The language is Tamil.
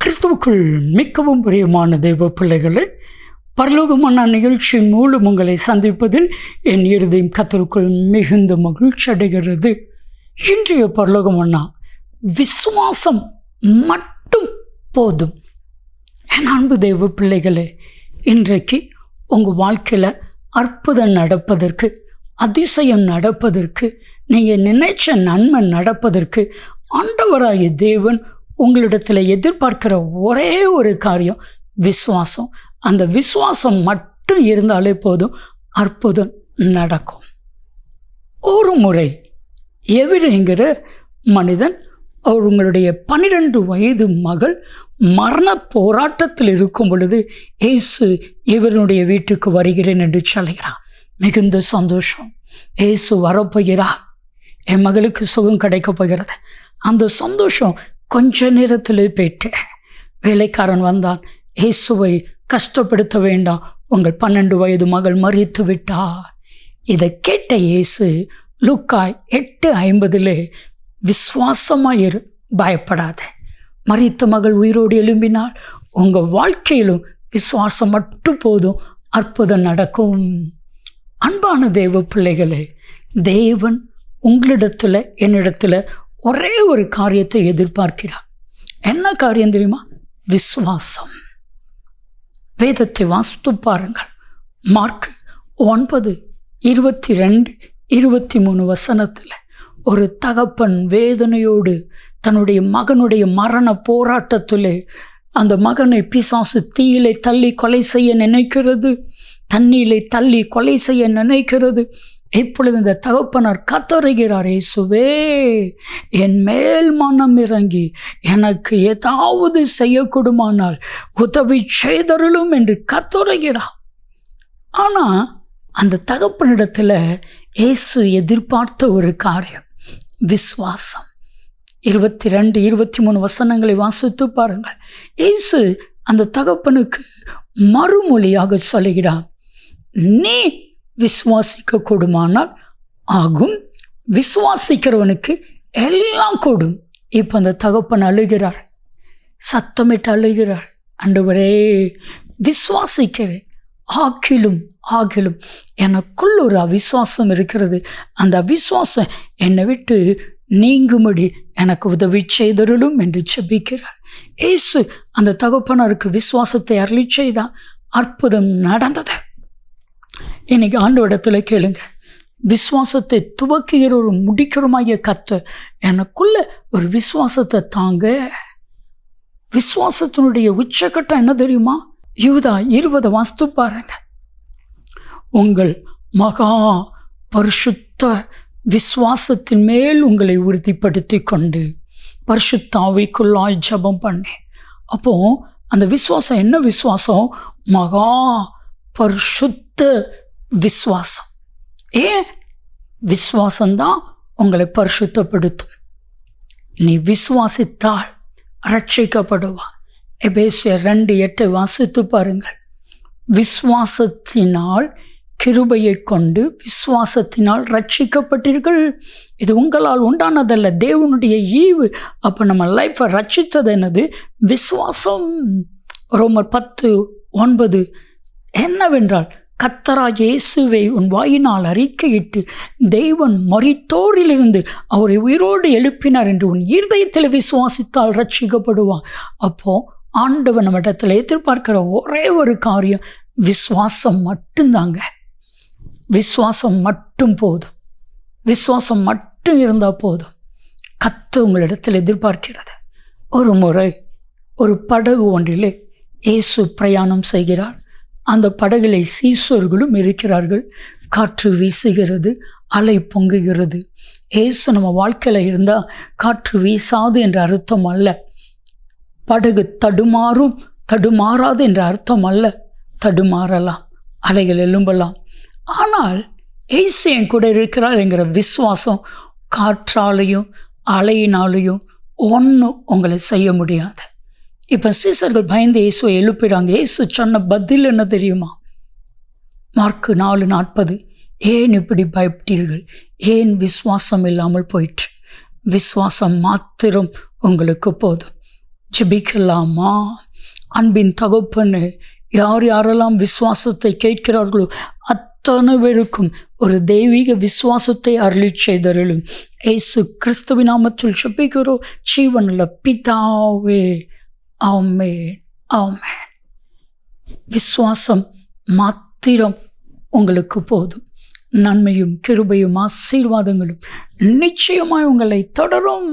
கிறிஸ்துவுக்குள் மிகவும் பிரியமான தெய்வ பிள்ளைகளை, பரலோகமான நிகழ்ச்சியின் மூலம் உங்களை சந்திப்பதில் என் இருதயம் கர்த்தருக்குள் மிகுந்த மகிழ்ச்சி அடைகிறது. இன்றைய பரலோகமன்னா விசுவாசம் மட்டும் போதும். என் அன்பு தெய்வ பிள்ளைகளே, இன்றைக்கு உங்கள் வாழ்க்கையில் அற்புதம் நடப்பதற்கு, அதிசயம் நடப்பதற்கு, நீங்கள் நினைச்ச நன்மை நடப்பதற்கு ஆண்டவராகிய தேவன் உங்களிடத்தில் எதிர்பார்க்கிற ஒரே ஒரு காரியம் விசுவாசம். அந்த விசுவாசம் மட்டும் இருந்தாலே போதும், அற்புதம் நடக்கும். ஒரு முறை எவிரேங்கிற மனிதன் அவங்களுடைய 12 வயது மகள் மரண போராட்டத்தில் இருக்கும் பொழுது இயேசு இவருடைய வீட்டுக்கு வருகிறேன் என்று சொல்கிறார். மிகுந்த சந்தோஷம். இயேசு வரப்போகிறார், என் மகளுக்கு சுகம் கிடைக்கப் போகிறது. அந்த சந்தோஷம் கொஞ்ச நேரத்தில் போயிட்டு வேலைக்காரன் வந்தான். இயேசுவை கஷ்டப்படுத்த வேண்டாம், உங்கள் 12 வயது மகள் மரித்து விட்டார். இதை கேட்ட இயேசு லூக்கா 8:50 விசுவாசமாயிரு, பயப்படாத, மரித்த மகள் உயிரோடு எழும்பினால் உங்கள் வாழ்க்கையிலும் விசுவாசம் மட்டும் போதும், அற்புதம் நடக்கும். அன்பான தேவ பிள்ளைகளே, தேவன் உங்களிடத்தில் என்னிடத்தில் ஒரே ஒரு காரியத்தை எதிர்பார்க்கிறார். என்ன காரியம் தெரியுமா? விசுவாசம். வேதத்தை வாசித்து பாருங்கள். மார்க் 9:22-23 வசனத்தில் ஒரு தகப்பன் வேதனையோடு தன்னுடைய மகனுடைய மரண போராட்டத்தில் அந்த மகனை பிசாசு தீயிலே தள்ளி கொலை செய்ய நினைக்கிறது, தண்ணீரை தள்ளி கொலை செய்ய நினைக்கிறது. இப்பொழுது இந்த தகப்பனார் கத்தறுகிறார், இயேசுவே என் மேல் மனம் இறங்கி எனக்கு ஏதாவது செய்யக்கூடுமானால் உதவி செய்தருளும் என்று கத்தறுகிறார். ஆனால் அந்த தகப்பனிடத்தில் இயேசு எதிர்பார்த்த ஒரு காரியம் விசுவாசம். 22-23 வசனங்களை வாசித்து பாருங்கள். இயேசு அந்த தகப்பனுக்கு மறுமொழியாக சொல்கிறார், நீ விசுவாசிக்க கூடுமானால் ஆகும், விசுவாசிக்கிறவனுக்கு எல்லாம் கூடும். இப்போ அந்த தகப்பன் அழுகிறார், சத்தமிட்டு அழுகிறார், ஆண்டவரே விசுவாசிக்கிறேன், ஆகிலும் ஆகிலும் எனக்குள் ஒரு அவிசுவாசம் இருக்கிறது, அந்த அவிசுவாசம் என்னை விட்டு நீங்கும்படி எனக்கு உதவி செய்தருளும் என்று செபிக்கிறார். இயேசு அந்த தகப்பனாருக்கு விசுவாசத்தை அருளி செய்தார். அற்புதம் நடந்தது. இன்னைக்கு ஆண்டவரிடத்துல கேளுங்க, விசுவாசத்தை துவக்குகிற ஒரு முடிக்கிறமாகிய கர்த்தர் எனக்குள்ள ஒரு விசுவாசத்தை தாங்க. விசுவாசத்தினுடைய உச்சக்கட்டம் என்ன தெரியுமா? யூதா 20 வாசித்து பாருங்க. உங்கள் மகா பரிசுத்த விசுவாசத்தின் மேல் உங்களை உறுதிப்படுத்தி கொண்டு பரிசுத்த ஆவிக்குள்ளாய் ஜெபம் பண்ணேன். அப்போ அந்த விசுவாசம் என்ன விசுவாசம்? மகா பரிசுத்த விசுவாசம். ஏன்? விசுவாசம்தான் உங்களை பரிசுத்தப்படுத்தும். நீ விசுவாசித்தால் ரட்சிக்கப்படுவா. எபேசியர் 2:8 வாசித்து பாருங்கள். விசுவாசத்தினால் கிருபையை கொண்டு விசுவாசத்தினால் ரட்சிக்கப்பட்டீர்கள், இது உங்களால் உண்டானதல்ல, தேவனுடைய ஈவு. அப்போ நம்ம லைஃப்பை ரட்சித்தது என்னது? விசுவாசம். ரோமர் 10:9 என்னவென்றால், கர்த்தராகிய இயேசுவை உன் வாயினால் அறிக்கையிட்டு தேவன் மரித்தோரிலிருந்து அவரை உயிரோடு எழுப்பினார் என்று உன் இருதயத்தில் விசுவாசித்தால் ரட்சிக்கப்படுவான். அப்போ ஆண்டவன் நம்ம இடத்துல எதிர்பார்க்கிற ஒரே ஒரு காரியம் விசுவாசம் மட்டும்தாங்க. விசுவாசம் மட்டும் போதும், விசுவாசம் மட்டும் இருந்தால் போதும். கர்த்தர் உங்களிடத்தில் எதிர்பார்க்கிறது. ஒரு முறை ஒரு படகு ஒன்றிலே இயேசு பிரயாணம் செய்கிறார். அந்த படகிலே சீஷர்களும் இருக்கிறார்கள். காற்று வீசுகிறது, அலை பொங்குகிறது. இயேசு நம்ம வாழ்க்கையில் இருந்தால் காற்று வீசாது என்ற அர்த்தம் அல்ல, படகு தடுமாறாது என்ற அர்த்தம் அல்ல. தடுமாறலாம், அலைகள் எழும்பலாம், ஆனால் இயேசு என் கூட இருக்கிறார் என்கிற விசுவாசம் காற்றாலையும் அலையினாலையும் ஒன்றும் உங்களை செய்ய முடியாது. இப்போ சீசர்கள் பயந்து இயேசுவை எழுப்பிறாங்க. இயேசு சொன்ன பதில் என்ன தெரியுமா? மார்க் 4:40 ஏன் இப்படி பயப்பட்டீர்கள்? ஏன் விசுவாசம் இல்லாமல் போயிற்று? விசுவாசம் மாத்திரம் உங்களுக்கு போதும். ஜெபிக்கலாமா? அன்பின் தகப்பனே, யார் யாரெல்லாம் விசுவாசத்தை கேட்கிறார்களோ அத்தனை பேருக்கும் ஒரு தெய்வீக விசுவாசத்தை அருளி செய்தருளும். இயேசு கிறிஸ்துவின் நாமத்தில் ஜெபிக்கிறோம் ஜீவனுள்ள பிதாவே, ஆமென், ஆமென். விசுவாசம் மாத்திரம் உங்களுக்கு போதும். நன்மையும் கிருபையும் ஆசீர்வாதங்களும் நிச்சயமாய் உங்களை தொடரும்.